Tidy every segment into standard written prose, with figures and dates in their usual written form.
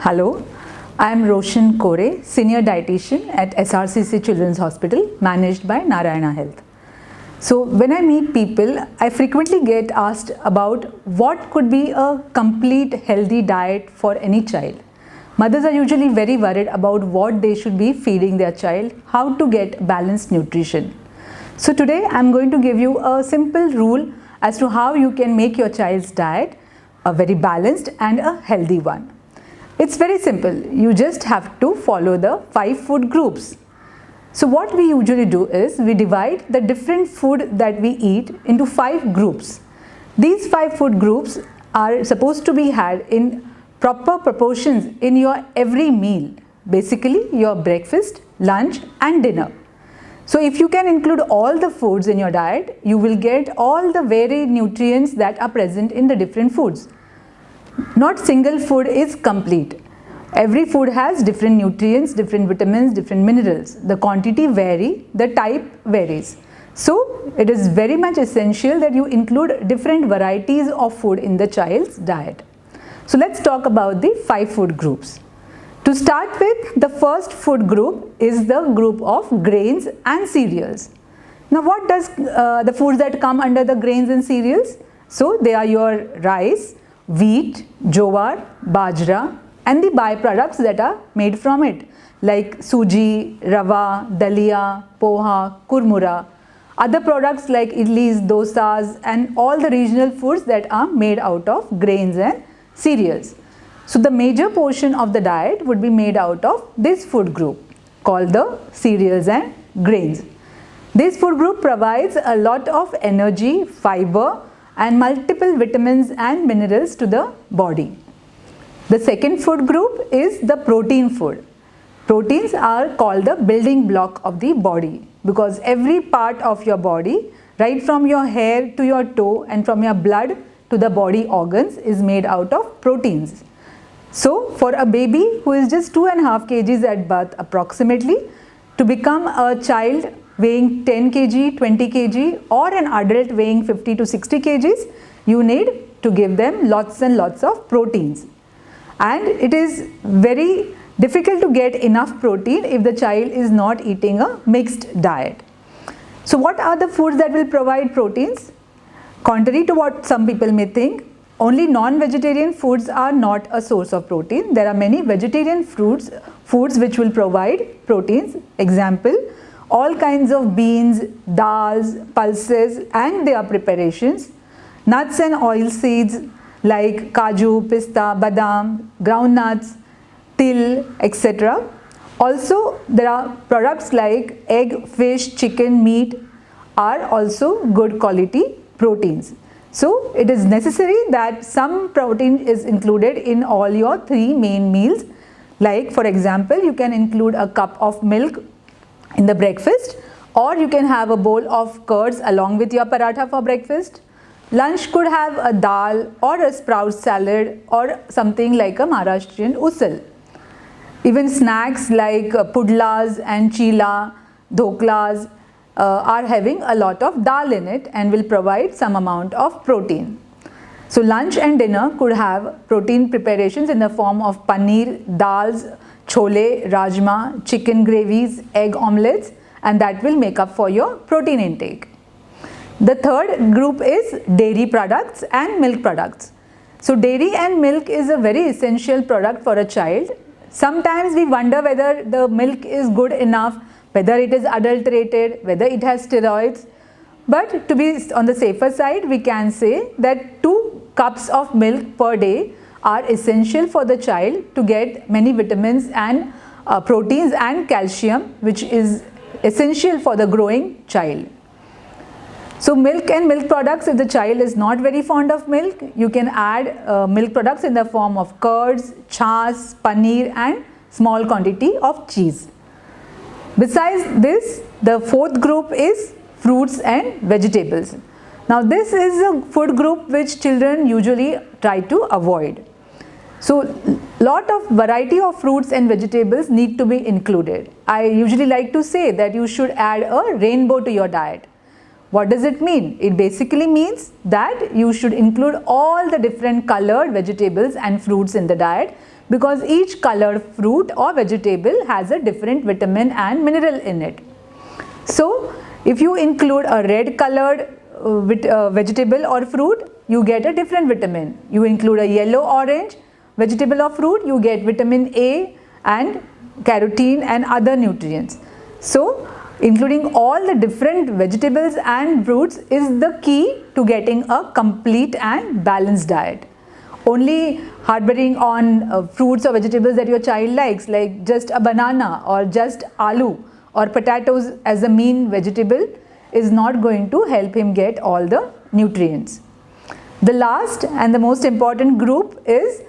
Hello, I am Roshan Kore, Senior Dietitian at SRCC Children's Hospital, managed by Narayana Health. So when I meet people, I frequently get asked about what could be a complete healthy diet for any child. Mothers are usually very worried about what they should be feeding their child, how to get balanced nutrition. So today I am going to give you a simple rule as to how you can make your child's diet a very balanced and a healthy one. It's very simple. You just have to follow the 5 food groups. So what we usually do is we divide the different food that we eat into 5 groups. These 5 food groups are supposed to be had in proper proportions in your every meal. Basically your breakfast, lunch and dinner. So if you can include all the foods in your diet, you will get all the varied nutrients that are present in the different foods. Not single food is complete. Every food has different nutrients, different vitamins, different minerals. The quantity vary, the type varies. So it is very much essential that you include different varieties of food in the child's diet. So let's talk about the 5 food groups. To start with, the first food group is the group of grains and cereals. Now what does the foods that come under the grains and cereals? So they are your rice, wheat, jowar, bajra and the byproducts that are made from it like suji, rava, dalia, poha, kurmura. Other products like idlis, dosas and all the regional foods that are made out of grains and cereals. So the major portion of the diet would be made out of this food group called the cereals and grains. This food group provides a lot of energy, fiber and multiple vitamins and minerals to the body. The second food group is the protein food. Proteins are called the building block of the body because every part of your body, right from your hair to your toe and from your blood to the body organs, is made out of proteins. So for a baby who is just 2.5 kgs at birth approximately, to become a child weighing 10 kg, 20 kg or an adult weighing 50 to 60 kgs, you need to give them lots and lots of proteins. And it is very difficult to get enough protein if the child is not eating a mixed diet. So what are the foods that will provide proteins? Contrary to what some people may think, only non-vegetarian foods are not a source of protein. There are many vegetarian foods which will provide proteins. Example, all kinds of beans, dals, pulses and their preparations, nuts and oil seeds like kaju, pista, badam, groundnuts, til, etc. Also, there are products like egg, fish, chicken, meat are also good quality proteins. So, it is necessary that some protein is included in all your 3 main meals. Like for example, you can include a cup of milk in the breakfast, or you can have a bowl of curds along with your paratha for breakfast. Lunch could have a dal or a sprout salad or something like a Maharashtrian usal. Even snacks like pudlas and chila, dhoklas are having a lot of dal in it and will provide some amount of protein. So lunch and dinner could have protein preparations in the form of paneer, dals, chole, rajma, chicken gravies, egg omelets, and that will make up for your protein intake. The third group is dairy products and milk products. So dairy and milk is a very essential product for a child. Sometimes we wonder whether the milk is good enough, whether it is adulterated, whether it has steroids. But to be on the safer side, we can say that 2 cups of milk per day are essential for the child to get many vitamins and proteins and calcium, which is essential for the growing child. So milk and milk products, if the child is not very fond of milk, you can add milk products in the form of curds, chas, paneer and small quantity of cheese. Besides this, the 4th group is fruits and vegetables. Now this is a food group which children usually try to avoid. So lot of variety of fruits and vegetables need to be included. I usually like to say that you should add a rainbow to your diet. What does it mean? It basically means that you should include all the different colored vegetables and fruits in the diet because each colored fruit or vegetable has a different vitamin and mineral in it. So if you include a red colored vegetable or fruit, you get a different vitamin. You include a yellow orange vegetable or fruit, you get vitamin A and carotene and other nutrients. So including all the different vegetables and fruits is the key to getting a complete and balanced diet. Only harboring on fruits or vegetables that your child likes, like just a banana or just aloo or potatoes as a main vegetable, is not going to help him get all the nutrients. The last and the most important group is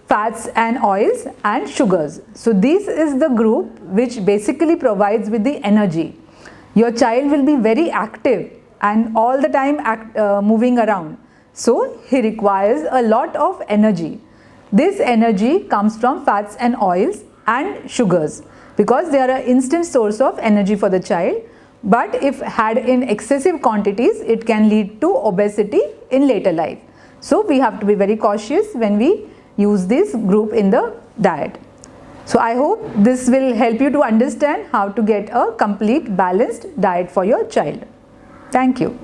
fats and oils and sugars. So this is the group which basically provides with the energy. Your child will be very active and all the time moving around. So he requires a lot of energy. This energy comes from fats and oils and sugars because they are an instant source of energy for the child. But if had in excessive quantities, it can lead to obesity in later life. So we have to be very cautious when we use this group in the diet. So I hope this will help you to understand how to get a complete balanced diet for your child. Thank you.